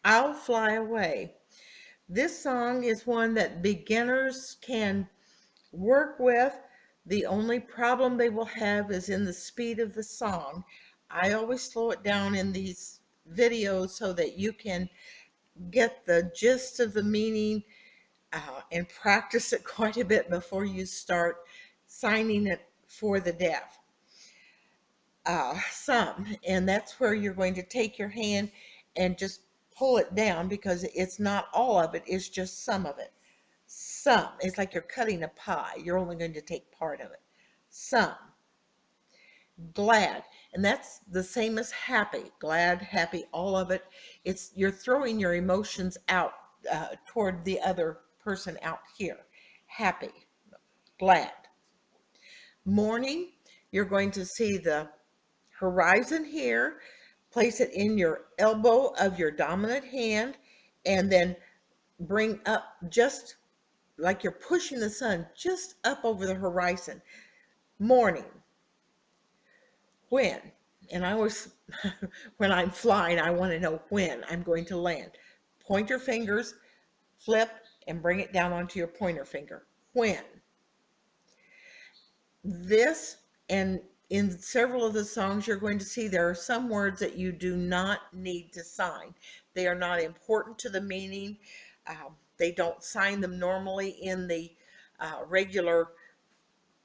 I'll Fly Away. This song is one that beginners can work with. The only problem they will have is in the speed of the song. I always slow it down in these videos so that you can get the gist of the meaning and practice it quite a bit before you start signing it for the deaf. Some, and that's where you're going to take your hand and just pull it down because it's not all of it, it's just some of it. Some, it's like you're cutting a pie, you're only going to take part of it. Some. Glad, and that's the same as happy. Glad, happy, all of it. It's you're throwing your emotions out toward the other person out here. Happy, glad. Morning, you're going to see the horizon here. Place it in your elbow of your dominant hand and then bring up just like you're pushing the sun just up over the horizon. Morning. When? And I always, when I'm flying, I want to know when I'm going to land. Point your fingers, flip, and bring it down onto your pointer finger. When? This, and in several of the songs you're going to see there are some words that you do not need to sign. They are not important to the meaning. They don't sign them normally in the regular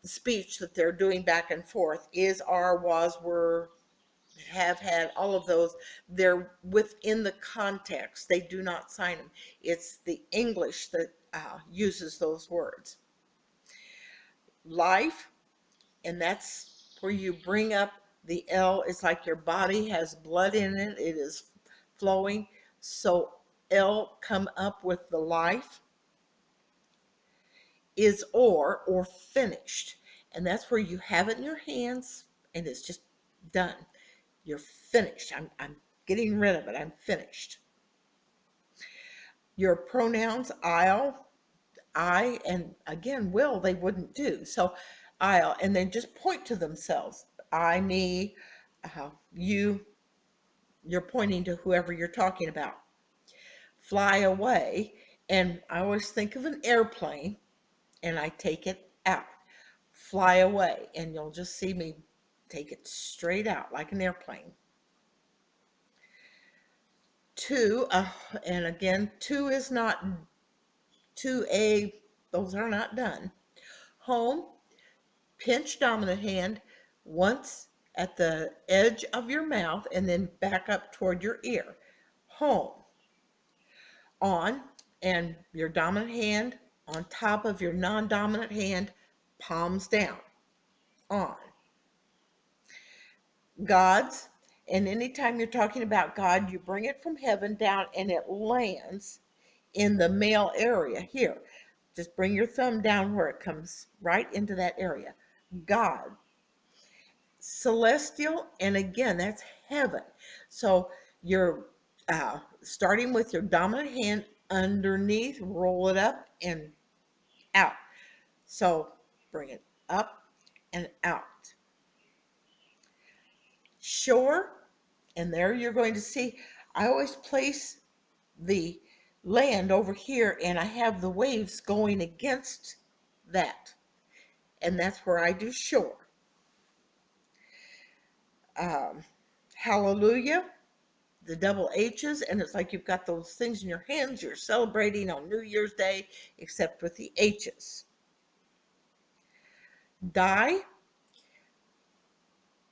speech that they're doing back and forth. Is, are, was, were, have had, all of those. They're within the context. They do not sign them. It's the English that uses those words. Life, and that's where you bring up the L. It's like your body has blood in it. It is flowing. So L, come up with the life. Is or finished. And that's where you have it in your hands and it's just done. You're finished. I'm getting rid of it. I'm finished. Your pronouns, I'll, I, and again, will, they wouldn't do. So I'll, and then just point to themselves. I, me, you, you're pointing to whoever you're talking about. Fly away, and I always think of an airplane and I take it out. Fly away, and you'll just see me take it straight out like an airplane. Two, and again, two is not, two, a, those are not done. Home, pinch dominant hand once at the edge of your mouth and then back up toward your ear. Home. On, and your dominant hand on top of your non-dominant hand, palms down. On. God's, and anytime you're talking about God, you bring it from heaven down and it lands in the male area here. Just bring your thumb down where it comes right into that area. God. Celestial, and again, that's heaven. So you're starting with your dominant hand underneath, roll it up and out. So bring it up and out. Shore, and there you're going to see, I always place the land over here and I have the waves going against that. And that's where I do shore. Hallelujah, the double H's, and it's like you've got those things in your hands you're celebrating on New Year's Day, except with the H's. Die,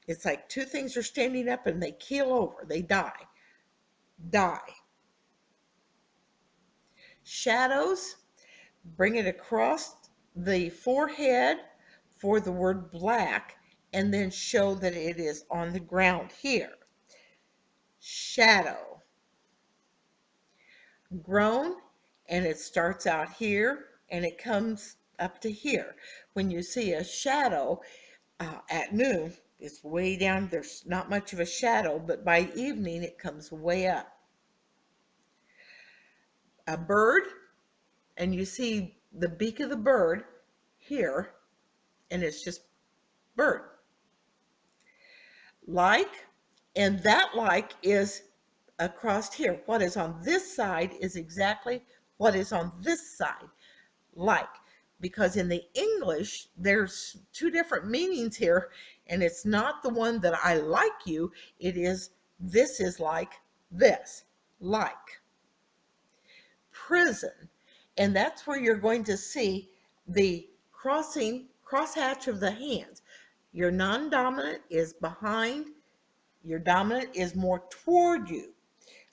it's like two things are standing up and they keel over, they die. Die. Shadows, bring it across the forehead for the word black and then show that it is on the ground here. Shadow. Grown, and it starts out here and it comes up to here. When you see a shadow at noon, it's way down. There's not much of a shadow, but by evening it comes way up. A bird, and you see the beak of the bird here, and it's just bird. Like, and that like is across here. What is on this side is exactly what is on this side, like. Because in the English, there's two different meanings here, and it's not the one that I like you. It is, this is like this, like. Prison, and that's where you're going to see the crosshatch of the hands. Your non-dominant is behind, your dominant is more toward you.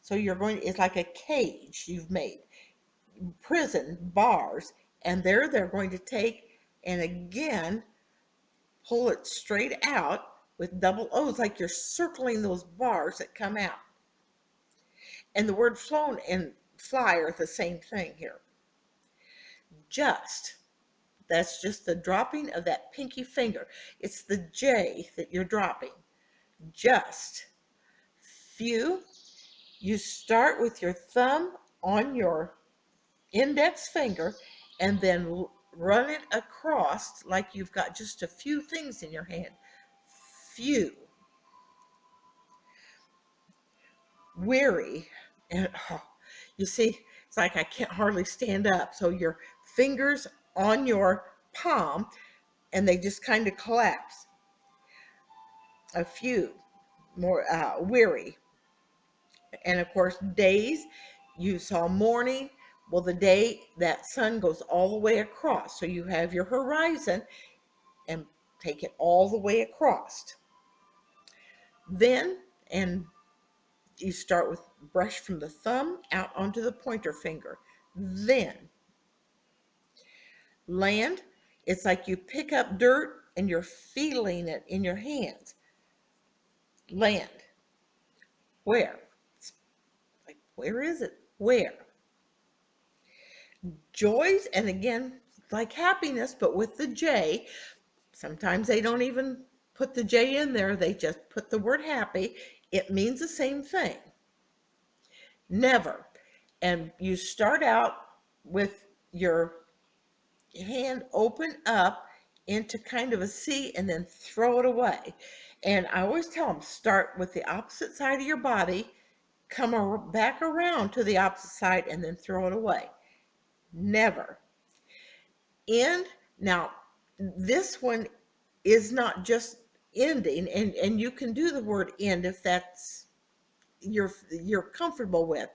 So you're going, it's like a cage you've made. Prison, bars, and there they're going to take and again pull it straight out with double O's, like you're circling those bars that come out. And the word flown and fly are the same thing here. Just, that's just the dropping of that pinky finger. It's the J that you're dropping. Just. Few, you start with your thumb on your index finger and then run it across like you've got just a few things in your hand. Few. Weary, and you see, it's like I can't hardly stand up. So your fingers on your palm and they just kind of collapse. A few more, weary. And of course, days, you saw morning. Well, the day, that sun goes all the way across. So you have your horizon and take it all the way across. Then, and you start with brush from the thumb out onto the pointer finger. Then, land, it's like you pick up dirt and you're feeling it in your hands. Land. Where? It's like, where is it? Where? Joys, and again, like happiness, but with the J. Sometimes they don't even put the J in there. They just put the word happy. It means the same thing. Never. And you start out with your hand open up into kind of a C and then throw it away. And I always tell them, start with the opposite side of your body, come back around to the opposite side, and then throw it away. Never. End. Now, this one is not just ending, and you can do the word end if that's you're comfortable with.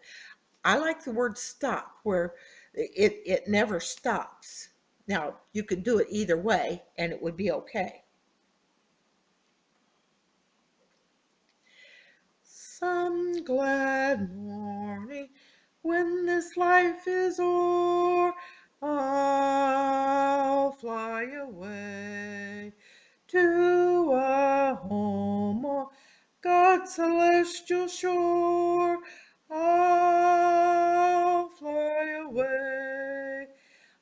I like the word stop, where it never stops. Now, you could do it either way, and it would be okay. Some glad morning when this life is o'er, I'll fly away to a home on God's celestial shore. I'll fly away.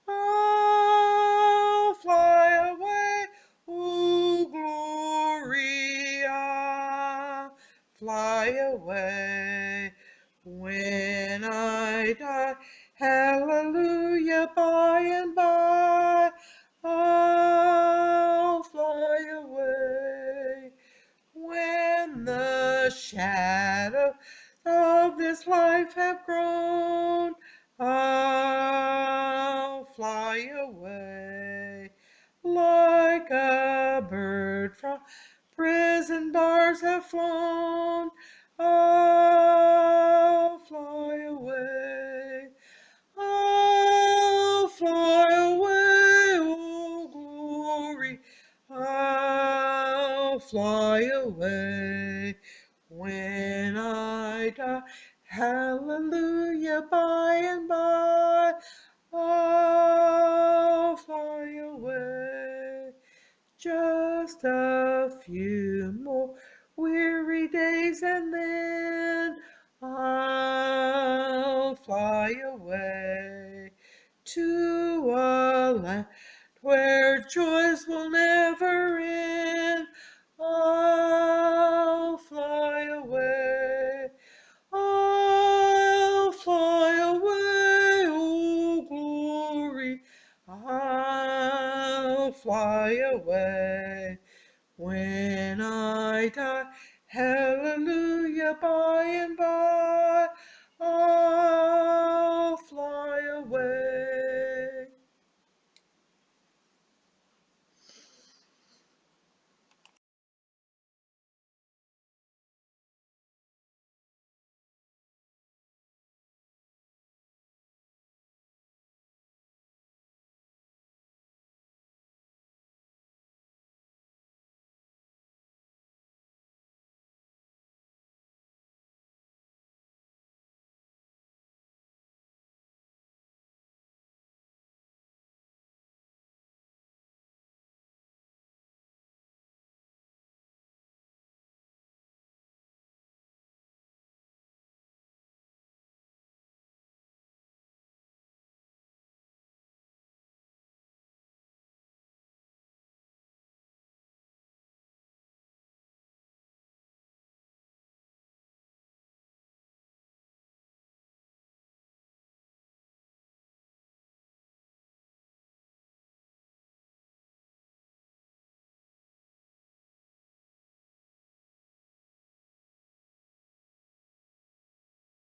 I'll fly away. Oh, glory, I'll fly away. When I die, hallelujah, by and by, I'll fly away. When the shadows of this life have grown, I'll fly away. Like a bird from prison bars have flown, I'll fly away. I'll fly away, oh glory, I'll fly away. When I die, hallelujah, by and by, I'll fly away. Just a few more weary days and then I'll fly away to a land where joys will never end. I'll fly away. I'll fly away, oh glory, I'll fly away. When I die, Hallelujah by and by.